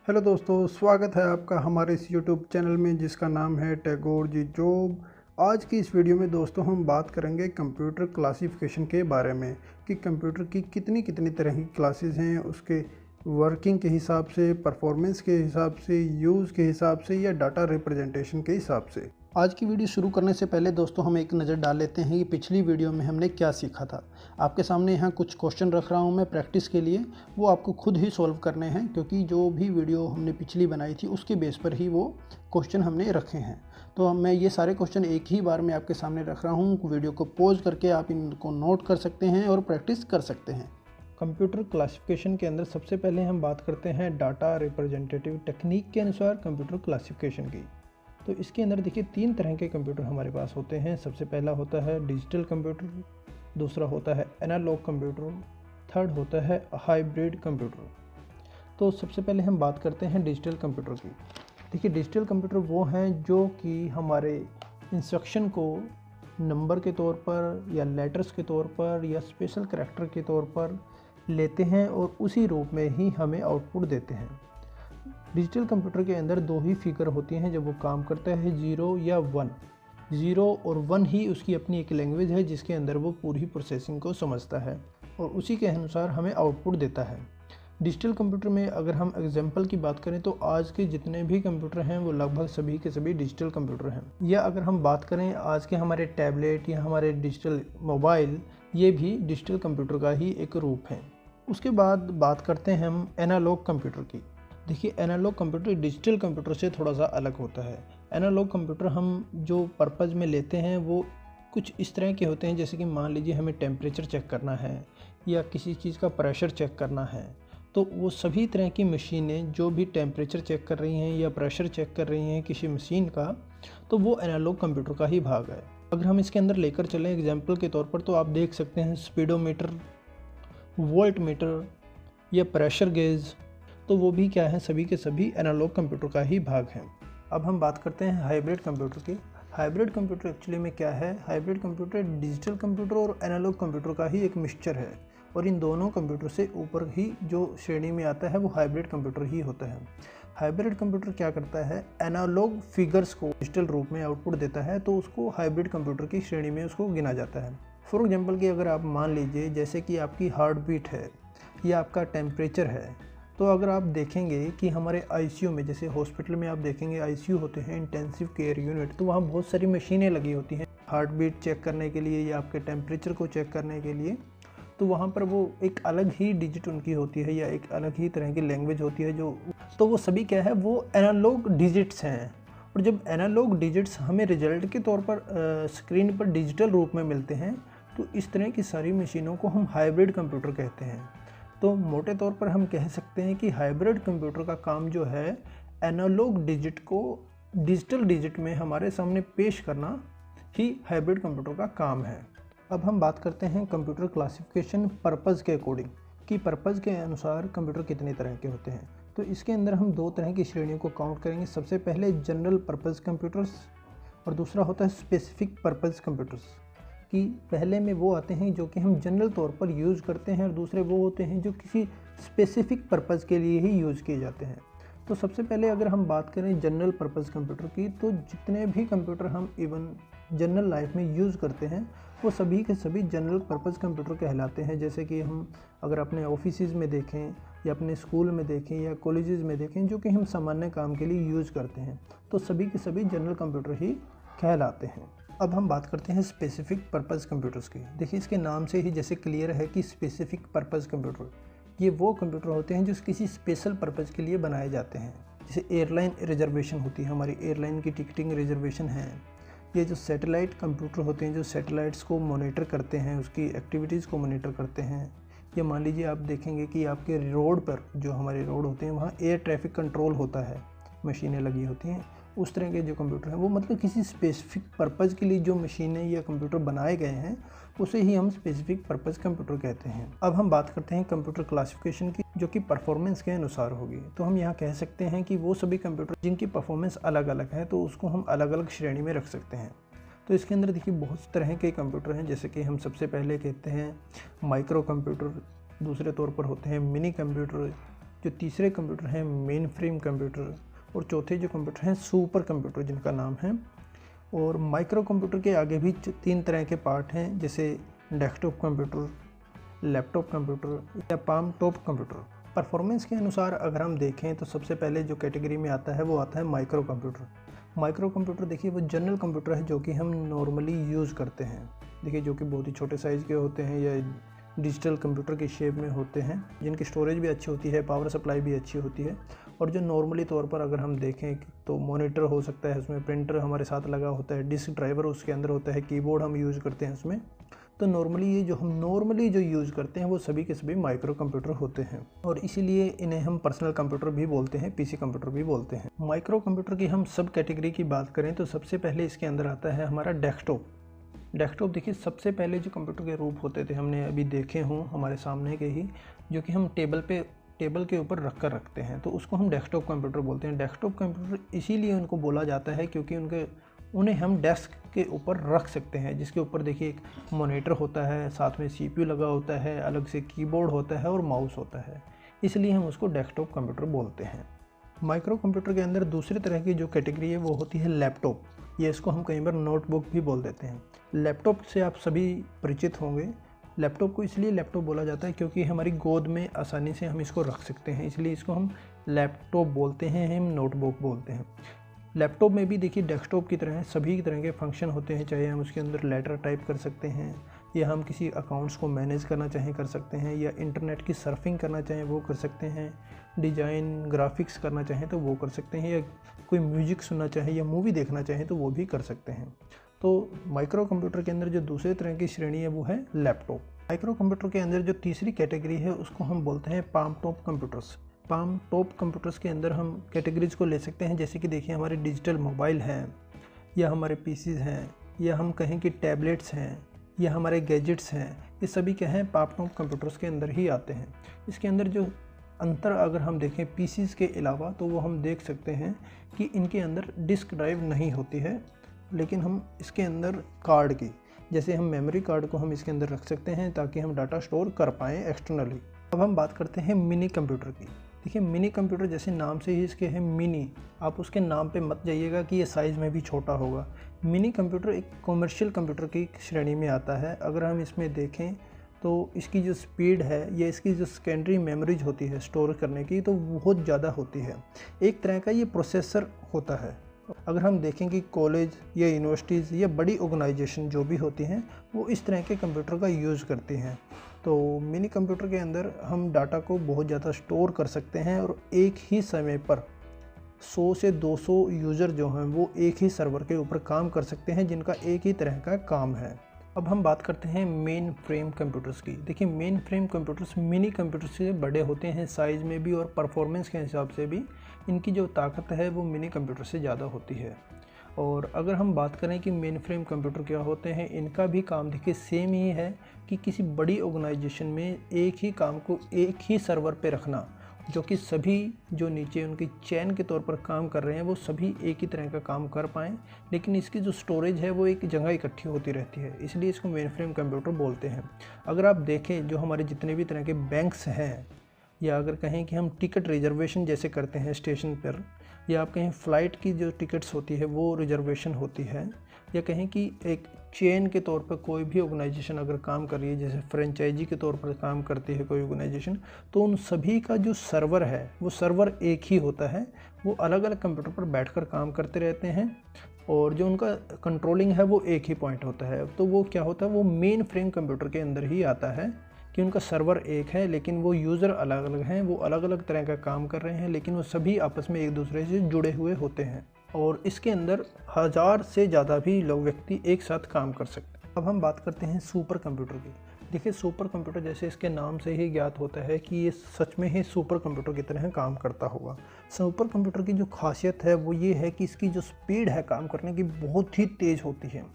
Hello दोस्तों, स्वागत है आपका हमारे इस यूट्यूब चैनल में जिसका नाम है टैगोर जी जॉब। आज की इस वीडियो में दोस्तों हम बात करेंगे कंप्यूटर क्लासिफिकेशन के बारे में कि कंप्यूटर की कितनी कितनी तरह की क्लासेस हैं, उसके वर्किंग के हिसाब से, परफॉर्मेंस के हिसाब से, यूज़ के हिसाब से या डाटा रिप्रेजेंटेशन के हिसाब से। आज की वीडियो शुरू करने से पहले दोस्तों हम एक नज़र डाल लेते हैं कि पिछली वीडियो में हमने क्या सीखा था। आपके सामने यहाँ कुछ क्वेश्चन रख रहा हूँ मैं प्रैक्टिस के लिए, वो आपको खुद ही सॉल्व करने हैं क्योंकि जो भी वीडियो हमने पिछली बनाई थी उसके बेस पर ही वो क्वेश्चन हमने रखे हैं। तो मैं ये सारे क्वेश्चन एक ही बार में आपके सामने रख रहा हूँ। वीडियो को पॉज करके आप इनको नोट कर सकते हैं और प्रैक्टिस कर सकते हैं। कंप्यूटर क्लासिफिकेशन के अंदर सबसे पहले हम बात करते हैं डाटा रिप्रेजेंटेटिव टेक्निक के अनुसार कंप्यूटर क्लासिफिकेशन की। तो इसके अंदर देखिए 3 तरह के कंप्यूटर हमारे पास होते हैं। सबसे पहला होता है डिजिटल कंप्यूटर, दूसरा होता है एनालॉग कंप्यूटर, थर्ड होता है हाइब्रिड कंप्यूटर। तो सबसे पहले हम बात करते हैं डिजिटल कंप्यूटर की। देखिए डिजिटल कंप्यूटर वो हैं जो कि हमारे इंस्ट्रक्शन को नंबर के तौर पर या लेटर्स के तौर पर या स्पेशल करैक्टर के तौर पर लेते हैं और उसी रूप में ही हमें आउटपुट देते हैं। डिजिटल कंप्यूटर के अंदर 2 ही फिगर होती हैं जब वो काम करता है, 0 या 1। 0 और 1 ही उसकी अपनी एक लैंग्वेज है जिसके अंदर वो पूरी प्रोसेसिंग को समझता है और उसी के अनुसार हमें आउटपुट देता है। डिजिटल कंप्यूटर में अगर हम एग्जांपल की बात करें तो आज के जितने भी कंप्यूटर हैं वो लगभग सभी के सभी डिजिटल कंप्यूटर हैं। या अगर हम बात करें आज के हमारे टैबलेट या हमारे डिजिटल मोबाइल, ये भी डिजिटल कंप्यूटर का ही एक रूप है। उसके बाद बात करते हैं हम एनालॉग कंप्यूटर की। देखिए एनालॉग कंप्यूटर डिजिटल कंप्यूटर से थोड़ा सा अलग होता है। एनालॉग कंप्यूटर हम जो पर्पज़ में लेते हैं वो कुछ इस तरह के होते हैं, जैसे कि मान लीजिए हमें टेम्परेचर चेक करना है या किसी चीज़ का प्रेशर चेक करना है, तो वो सभी तरह की मशीनें जो भी टेम्परेचर चेक कर रही हैं या प्रेशर चेक कर रही हैं किसी मशीन का, तो वो एनालॉग कंप्यूटर का ही भाग है। अगर हम इसके अंदर लेकर चलें एग्जाम्पल के तौर पर, तो आप देख सकते हैं स्पीडोमीटर, वोल्ट मीटर या प्रेशर गेज, तो वो भी क्या है, सभी के सभी एनालॉग कंप्यूटर का ही भाग हैं। अब हम बात करते हैं हाइब्रिड कंप्यूटर की। हाइब्रिड कंप्यूटर एक्चुअली में क्या है? हाइब्रिड कंप्यूटर डिजिटल कंप्यूटर और एनालॉग कंप्यूटर का ही एक मिक्सचर है और इन दोनों कंप्यूटर से ऊपर ही जो श्रेणी में आता है वो हाइब्रिड कंप्यूटर ही होता है। हाइब्रिड कंप्यूटर क्या करता है? एनालॉग फिगर्स को डिजिटल रूप में आउटपुट देता है, तो उसको हाइब्रिड कंप्यूटर की श्रेणी में उसको गिना जाता है। फॉर एग्जाम्पल कि अगर आप मान लीजिए जैसे कि आपकी हार्ट बीट है या आपका टेम्परेचर है, तो अगर आप देखेंगे कि हमारे आईसीयू में, जैसे हॉस्पिटल में आप देखेंगे आईसीयू होते हैं, इंटेंसिव केयर यूनिट, तो वहाँ बहुत सारी मशीनें लगी होती हैं हार्ट बीट चेक करने के लिए या आपके टेम्परेचर को चेक करने के लिए। तो वहाँ पर वो एक अलग ही डिजिट उनकी होती है या एक अलग ही तरह की लैंग्वेज होती है जो, तो वो सभी क्या है, वो एनालॉग डिजिट्स हैं। और जब एनालॉग डिजिट्स हमें रिजल्ट के तौर पर स्क्रीन पर डिजिटल रूप में मिलते हैं, तो इस तरह की सारी मशीनों को हम हाइब्रिड कंप्यूटर कहते हैं। तो मोटे तौर पर हम कह सकते हैं कि हाइब्रिड कंप्यूटर का काम जो है, एनालॉग डिजिट को डिजिटल डिजिट में हमारे सामने पेश करना ही हाइब्रिड कंप्यूटर का काम है। अब हम बात करते हैं कंप्यूटर क्लासिफिकेशन पर्पज़ के अकॉर्डिंग कि पर्पज़ के अनुसार कंप्यूटर कितने तरह के होते हैं। तो इसके अंदर हम 2 तरह की श्रेणियों को काउंट करेंगे। सबसे पहले जनरल पर्पज़ कंप्यूटर्स और दूसरा होता है स्पेसिफिक पर्पज़ कंप्यूटर्स। कि पहले में वो आते हैं जो कि हम जनरल तौर पर यूज़ करते हैं और दूसरे वो होते हैं जो किसी स्पेसिफिक पर्पज़ के लिए ही यूज़ किए जाते हैं। तो सबसे पहले अगर हम बात करें जनरल पर्पज़ कंप्यूटर की, तो जितने भी कंप्यूटर हम इवन जनरल लाइफ में यूज़ करते हैं वो सभी के सभी जनरल पर्पज़ कंप्यूटर कहलाते हैं। जैसे कि हम अगर अपने ऑफिसेज़ में देखें या अपने स्कूल में देखें या कॉलेजेस में देखें, जो कि हम सामान्य काम के लिए यूज़ करते हैं, तो सभी के सभी जनरल कंप्यूटर ही कहलाते हैं। अब हम बात करते हैं स्पेसिफिक पर्पज़ कंप्यूटर्स की। देखिए इसके नाम से ही जैसे क्लियर है कि स्पेसिफिक पर्पज़ कंप्यूटर, ये वो कंप्यूटर होते हैं जो किसी स्पेशल पर्पज़ के लिए बनाए जाते हैं। जैसे एयरलाइन रिजर्वेशन होती है, हमारी एयरलाइन की टिकटिंग रिजर्वेशन है। ये जो सैटेलाइट कंप्यूटर होते हैं जो सैटेलाइट्स को मॉनिटर करते हैं, उसकी एक्टिविटीज़ को मॉनिटर करते हैं। या मान लीजिए आप देखेंगे कि आपके रोड पर, जो हमारे रोड होते हैं, वहाँ एयर ट्रैफिक कंट्रोल होता है, मशीनें लगी होती हैं। उस तरह के जो कंप्यूटर हैं वो मतलब किसी स्पेसिफिक पर्पज़ के लिए जो मशीनें या कंप्यूटर बनाए गए हैं उसे ही हम स्पेसिफिक पर्पज़ कंप्यूटर कहते हैं। अब हम बात करते हैं कंप्यूटर क्लासिफिकेशन की, जो कि परफॉर्मेंस के अनुसार होगी। तो हम यहाँ कह सकते हैं कि वो सभी कंप्यूटर जिनकी परफॉर्मेंस अलग अलग है, तो उसको हम अलग अलग श्रेणी में रख सकते हैं। तो इसके अंदर देखिए बहुत तरह के कंप्यूटर हैं, जैसे कि हम सबसे पहले कहते हैं माइक्रो कंप्यूटर, दूसरे तौर पर होते हैं मिनी कंप्यूटर, जो तीसरे कंप्यूटर हैं मेन फ्रेम कंप्यूटर, और चौथे जो कंप्यूटर हैं सुपर कंप्यूटर जिनका नाम है। और माइक्रो कंप्यूटर के आगे भी 3 तरह के पार्ट हैं, जैसे डेस्कटॉप कंप्यूटर, लैपटॉप कंप्यूटर या पाम टॉप कंप्यूटर। परफॉर्मेंस के अनुसार अगर हम देखें तो सबसे पहले जो कैटेगरी में आता है वो आता है माइक्रो कंप्यूटर। माइक्रो कंप्यूटर देखिए वो जनरल कंप्यूटर है जो कि हम नॉर्मली यूज़ करते हैं, देखिए जो कि बहुत ही छोटे साइज़ के होते हैं या डिजिटल कंप्यूटर के शेप में होते हैं, जिनकी स्टोरेज भी अच्छी होती है, पावर सप्लाई भी अच्छी होती है। और जो नॉर्मली तौर पर अगर हम देखें तो मॉनिटर हो सकता है, उसमें प्रिंटर हमारे साथ लगा होता है, डिस्क ड्राइवर उसके अंदर होता है, कीबोर्ड हम यूज़ करते हैं उसमें। तो नॉर्मली ये जो हम नॉर्मली जो यूज़ करते हैं वो सभी के सभी माइक्रो कंप्यूटर होते हैं, और इसीलिए इन्हें हम पर्सनल कंप्यूटर भी बोलते हैं, पीसी कंप्यूटर भी बोलते हैं। माइक्रो कंप्यूटर की हम सब कैटेगरी की बात करें तो सबसे पहले इसके अंदर आता है हमारा डेस्कटॉप। डेस्कटॉप देखिए सबसे पहले जो कंप्यूटर के रूप होते थे हमने अभी देखे हों हमारे सामने के ही, जो कि हम टेबल के ऊपर रख कर रखते हैं, तो उसको हम डेस्कटॉप कंप्यूटर बोलते हैं। डेस्कटॉप कंप्यूटर इसीलिए उनको बोला जाता है क्योंकि उन्हें हम डेस्क के ऊपर रख सकते हैं, जिसके ऊपर देखिए एक मॉनिटर होता है, साथ में सीपीयू लगा होता है, अलग से कीबोर्ड होता है और माउस होता है, इसलिए हम उसको डेस्कटॉप कंप्यूटर बोलते हैं। माइक्रो कंप्यूटर के अंदर दूसरी तरह की जो कैटेगरी है वो होती है लैपटॉप। ये इसको हम कई बार नोटबुक भी बोल देते हैं। लैपटॉप से आप सभी परिचित होंगे। लैपटॉप को इसलिए लैपटॉप बोला जाता है क्योंकि हमारी गोद में आसानी से हम इसको रख सकते हैं, इसलिए इसको हम लैपटॉप बोलते हैं, हम नोटबुक बोलते हैं। लैपटॉप में भी देखिए डेस्कटॉप की तरह सभी तरह के फंक्शन होते हैं, चाहे हम उसके अंदर लेटर टाइप कर सकते हैं, या हम किसी अकाउंट्स को मैनेज करना चाहें कर सकते हैं, या इंटरनेट की सर्फिंग करना चाहें वो कर सकते हैं, डिज़ाइन ग्राफिक्स करना चाहें तो वो कर सकते हैं, या कोई म्यूजिक सुनना चाहें या मूवी देखना चाहें तो वो भी कर सकते हैं। तो माइक्रो कंप्यूटर के अंदर जो दूसरे तरह की श्रेणी है वो है लैपटॉप। माइक्रो कंप्यूटर के अंदर जो तीसरी कैटेगरी है उसको हम बोलते हैं palm top computers. Palm top computers के अंदर हम कैटेगरीज को ले सकते हैं, जैसे कि देखिए हमारे डिजिटल मोबाइल हैं, या हमारे पीसीज हैं, या हम कहें कि टैबलेट्स हैं, या हमारे गैजेट्स हैं, ये सभी क्या हैं पाम टॉप कंप्यूटर्स के अंदर ही आते हैं। इसके अंदर जो अंतर अगर हम देखें पीसीज के अलावा तो वो हम देख सकते हैं कि इनके अंदर डिस्क ड्राइव नहीं होती है, लेकिन हम इसके अंदर कार्ड की, जैसे हम मेमोरी कार्ड को हम इसके अंदर रख सकते हैं ताकि हम डाटा स्टोर कर पाएँ एक्सटर्नली। अब हम बात करते हैं मिनी कंप्यूटर की। देखिए मिनी कंप्यूटर जैसे नाम से ही इसके है मिनी, आप उसके नाम पे मत जाइएगा कि ये साइज़ में भी छोटा होगा। मिनी कंप्यूटर एक कमर्शियल कंप्यूटर की श्रेणी में आता है। अगर हम इसमें देखें तो इसकी जो स्पीड है या इसकी जो सेकेंडरी मेमोरीज होती है स्टोर करने की तो बहुत ज़्यादा होती है। एक तरह का ये प्रोसेसर होता है। अगर हम देखें कि कॉलेज या यूनिवर्सिटीज़ या बड़ी ऑर्गेनाइजेशन जो भी होती हैं वो इस तरह के कंप्यूटर का यूज़ करती हैं, तो मिनी कंप्यूटर के अंदर हम डाटा को बहुत ज़्यादा स्टोर कर सकते हैं और एक ही समय पर 100 से 200 यूज़र जो हैं वो एक ही सर्वर के ऊपर काम कर सकते हैं, जिनका एक ही तरह का काम है। अब हम बात करते हैं मेन फ्रेम कंप्यूटर्स की। देखिए main frame computers mini computer से बड़े होते हैं साइज़ में भी और परफॉर्मेंस के हिसाब से भी इनकी जो ताकत है वो मिनी कंप्यूटर से ज़्यादा होती है। और अगर हम बात करें कि मेन फ्रेम कंप्यूटर क्या होते हैं, इनका भी काम देखिए सेम ही है कि किसी बड़ी ऑर्गेनाइजेशन में एक ही काम को एक ही सर्वर पे रखना, जो कि सभी जो नीचे उनकी चैन के तौर पर काम कर रहे हैं वो सभी एक ही तरह का काम कर पाएँ, लेकिन इसकी जो स्टोरेज है वो एक जगह इकट्ठी होती रहती है, इसलिए इसको मेन फ्रेम कंप्यूटर बोलते हैं। अगर आप देखें जो हमारे जितने भी तरह के बैंक्स हैं, या अगर कहें कि हम टिकट रिजर्वेशन जैसे करते हैं स्टेशन पर, या आप कहें फ़्लाइट की जो टिकट्स होती है वो रिजर्वेशन होती है, या कहें कि एक चेन के तौर पर कोई भी ऑर्गेनाइजेशन अगर काम कर रही है, जैसे फ्रेंचाइजी के तौर पर काम करती है कोई ऑर्गेनाइजेशन, तो उन सभी का जो सर्वर है वो सर्वर एक ही होता है। वो अलग अलग कंप्यूटर पर बैठकर काम करते रहते हैं और जो उनका कंट्रोलिंग है वो एक ही पॉइंट होता है। तो वो क्या होता है, वो मेन फ्रेम कंप्यूटर के अंदर ही आता है कि उनका सर्वर एक है लेकिन वो यूज़र अलग अलग हैं, वो अलग अलग तरह का काम कर रहे हैं, लेकिन वो सभी आपस में एक दूसरे से जुड़े हुए होते हैं और इसके अंदर 1000 से ज़्यादा भी लोग व्यक्ति एक साथ काम कर सकते हैं। अब हम बात करते हैं सुपर कंप्यूटर की। देखिए सुपर कंप्यूटर जैसे इसके नाम से ही ज्ञात होता है कि ये सच में ही सुपर कंप्यूटर की तरह काम करता होगा। सुपर कंप्यूटर की जो खासियत है वो ये है कि इसकी जो स्पीड है काम करने की बहुत ही तेज़ होती है।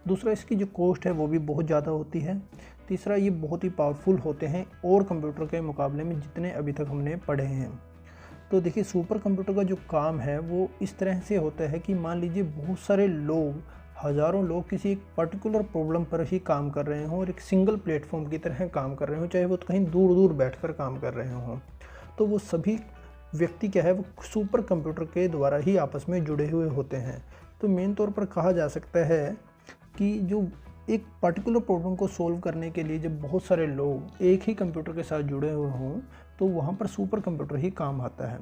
दूसरा, इसकी जो कॉस्ट है वो भी बहुत ज़्यादा होती है। तीसरा, ये बहुत ही पावरफुल होते हैं और कंप्यूटर के मुकाबले में जितने अभी तक हमने पढ़े हैं। तो देखिए सुपर कंप्यूटर का जो काम है वो इस तरह से होता है कि मान लीजिए बहुत सारे लोग, हज़ारों लोग किसी एक पर्टिकुलर प्रॉब्लम पर ही काम कर रहे हों और एक सिंगल प्लेटफॉर्म की तरह काम कर रहे हों, चाहे वो कहीं दूर दूर बैठकर काम कर रहे हों, तो वो सभी व्यक्ति क्या है वो सुपर कंप्यूटर के द्वारा ही आपस में जुड़े हुए होते हैं। तो मेन तौर पर कहा जा सकता है कि जो एक पर्टिकुलर प्रॉब्लम को सॉल्व करने के लिए जब बहुत सारे लोग एक ही कंप्यूटर के साथ जुड़े हुए हों तो वहाँ पर सुपर कंप्यूटर ही काम आता है।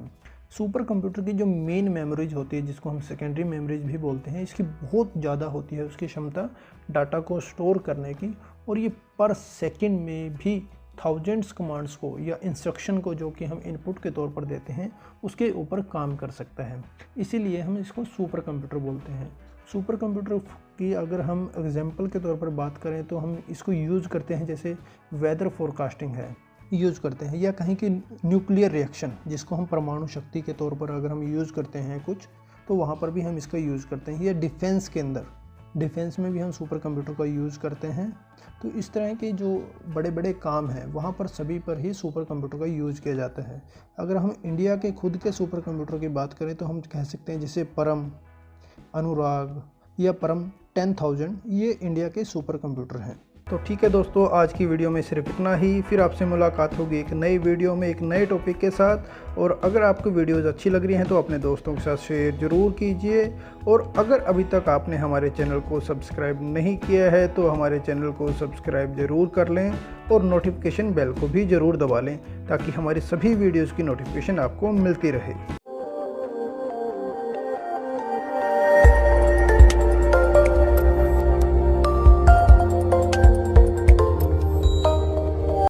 सुपर कंप्यूटर की जो मेन मेमोरीज होती है, जिसको हम सेकेंडरी मेमोरीज भी बोलते हैं, इसकी बहुत ज़्यादा होती है उसकी क्षमता डाटा को स्टोर करने की, और ये पर सेकंड में भी थाउजेंड्स कमांड्स को या इंस्ट्रक्शन को जो कि हम इनपुट के तौर पर देते हैं उसके ऊपर काम कर सकता है। इसीलिए हम इसको सुपर कंप्यूटर बोलते हैं। सुपर कंप्यूटर की अगर हम एग्जांपल के तौर पर बात करें तो हम इसको यूज़ करते हैं, जैसे वेदर फोरकास्टिंग है यूज़ करते हैं, या कहीं की न्यूक्लियर रिएक्शन जिसको हम परमाणु शक्ति के तौर पर अगर हम यूज़ करते हैं कुछ, तो वहाँ पर भी हम इसका यूज़ करते हैं। या डिफेंस के अंदर, डिफेंस में भी हम सुपर कंप्यूटर का यूज़ करते हैं। तो इस तरह के जो बड़े बड़े काम हैं वहाँ पर सभी पर ही सुपर कंप्यूटर का यूज़ किया जाता है। अगर हम इंडिया के खुद के सुपर कंप्यूटर की बात करें तो हम कह सकते हैं जैसे परम, अनुराग या परम 10,000, ये इंडिया के सुपर कंप्यूटर हैं। तो ठीक है दोस्तों, आज की वीडियो में सिर्फ इतना ही। फिर आपसे मुलाकात होगी एक नई वीडियो में एक नए टॉपिक के साथ। और अगर आपको वीडियोज़ अच्छी लग रही हैं तो अपने दोस्तों के साथ शेयर ज़रूर कीजिए। और अगर अभी तक आपने हमारे चैनल को सब्सक्राइब नहीं किया है तो हमारे चैनल को सब्सक्राइब ज़रूर कर लें और नोटिफिकेशन बेल को भी ज़रूर दबा लें ताकि हमारी सभी वीडियोज़ की नोटिफिकेशन आपको मिलती रहे।